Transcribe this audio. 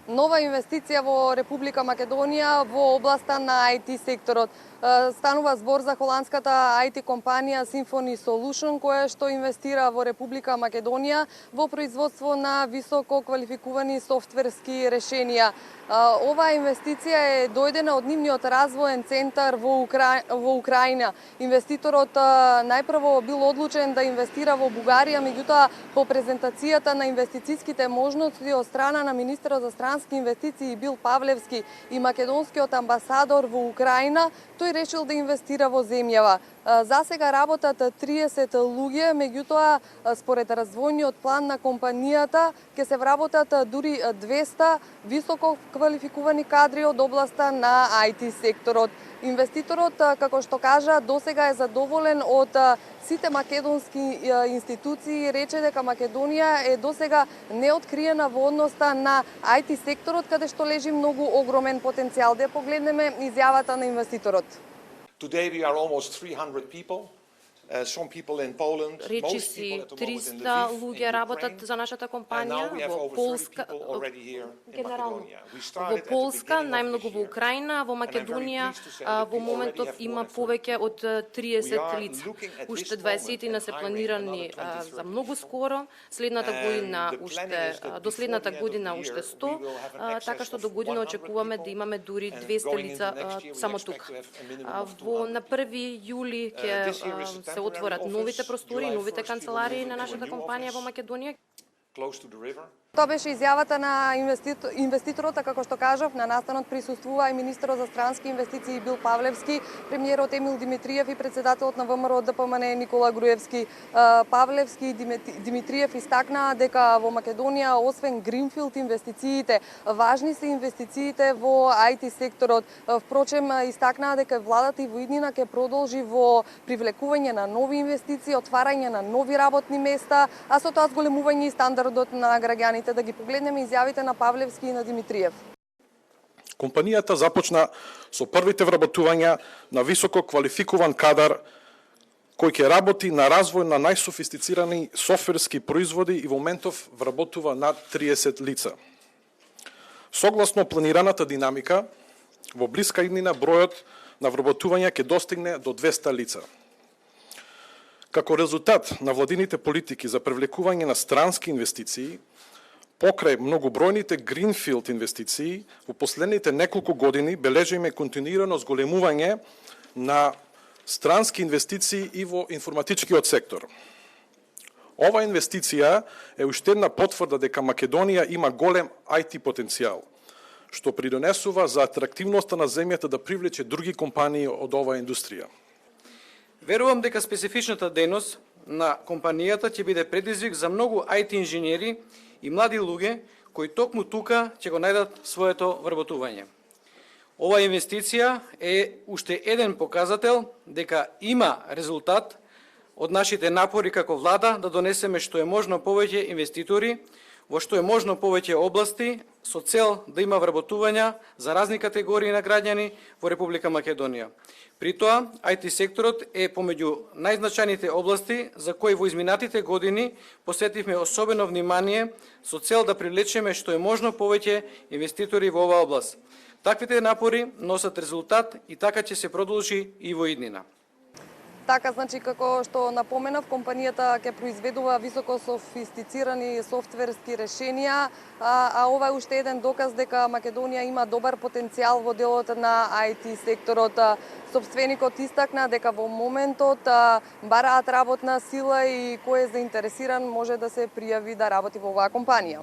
нова инвестиција во Република Македонија во областа на IT секторот. Станува збор за холандската IT компанија Symphony Solution, која што инвестира во Република Македонија во производство на високо квалификувани софтверски решенија. Оваа инвестиција е дојдена од нивниот развоен центар во Украина. Инвеститорот најпрво бил одлучен да инвестира во Бугарија, меѓутоа по презентацијата на инвестицијските можности од страна на министерот за странски инвестиции Бил Павлевски и македонскиот амбасадор во Украина, тој решил да инвестира во земјава. За сега работат 30 луѓе, меѓутоа според развојниот план на компанијата ќе се вработат дури 200 високо квалификувани кадри од областа на IT секторот. Инвеститорот, како што кажа, досега е задоволен од сите македонски институции, рече дека Македонија е досега неоткриена во односта на IT секторот, каде што лежи многу огромен потенцијал. Да погледнеме изјавата на инвеститорот. Today we are almost 300 people. Some people in Poland, Речиси 300 луѓе работат за нашата компанија во Полска, генерално во Полска, најмногу во Украина, во Македонија во моментов има повеќе од 30 лица. Уште 20 се планирани за многу скоро, следната година до следната година уште 100, така што до година очекуваме да имаме дури 200 лица само тука. На 1 јули ќе се отворат новите простори, новите канцеларии на нашата компанија во Македонија. Тоа беше изјавата на инвеститорот, како што кажав, на настанот присуствува и министерот за странски инвестиции Бил Павлевски, премиерот Емил Димитриев и председателот на ВМРО ДПМН Никола Груевски. Павлевски и Димитриев истакнаа дека во Македонија, освен гринфилд инвестициите, важни се инвестициите во IT секторот. Впрочем, истакнаа дека владата и во иднина ќе продолжи во привлекување на нови инвестиции, отварање на нови работни места, а со тоа зголемување и стандардот на граѓаните. Да ги погледнеме изјавите на Павлевски и на Димитриев. Компанијата започна со првите вработувања на високо квалификуван кадар кој ќе работи на развој на најсофистицирани софтверски производи и во моментов вработува над 30 лица. Согласно планираната динамика, во блиска иднина бројот на вработувања ќе достигне до 200 лица. Како резултат на владините политики за привлекување на странски инвестиции, покрај многобројните гринфилд инвестиции, во последните неколку години бележиме континуирано зголемување на странски инвестиции и во информатичкиот сектор. Ова инвестиција е уште една потврда дека Македонија има голем IT потенцијал, што придонесува за атрактивноста на земјата да привлече други компании од оваа индустрија. Верувам дека специфичната дејност на компанијата ќе биде предизвик за многу IT инженери и млади луѓе кои токму тука ќе го најдат своето вработување. Ова инвестиција е уште еден показател дека има резултат од нашите напори како влада да донесеме што е можно повеќе инвеститори во што е можно повеќе области со цел да има вработувања за разни категории на граѓани во Република Македонија. При тоа, IT секторот е помеѓу најзначајните области за кои во изминатите години посветивме особено внимание со цел да привлечеме што е можно повеќе инвеститори во оваа област. Таквите напори носат резултат и така ќе се продолжи и во иднина. Така, значи, како што напоменав, компанијата ќе произведува високо софистицирани софтверски решенија, а ова е уште еден доказ дека Македонија има добар потенцијал во делот на IT секторот. Собственикот истакна дека во моментот бараат работна сила и кој е заинтересиран може да се пријави да работи во оваа компанија.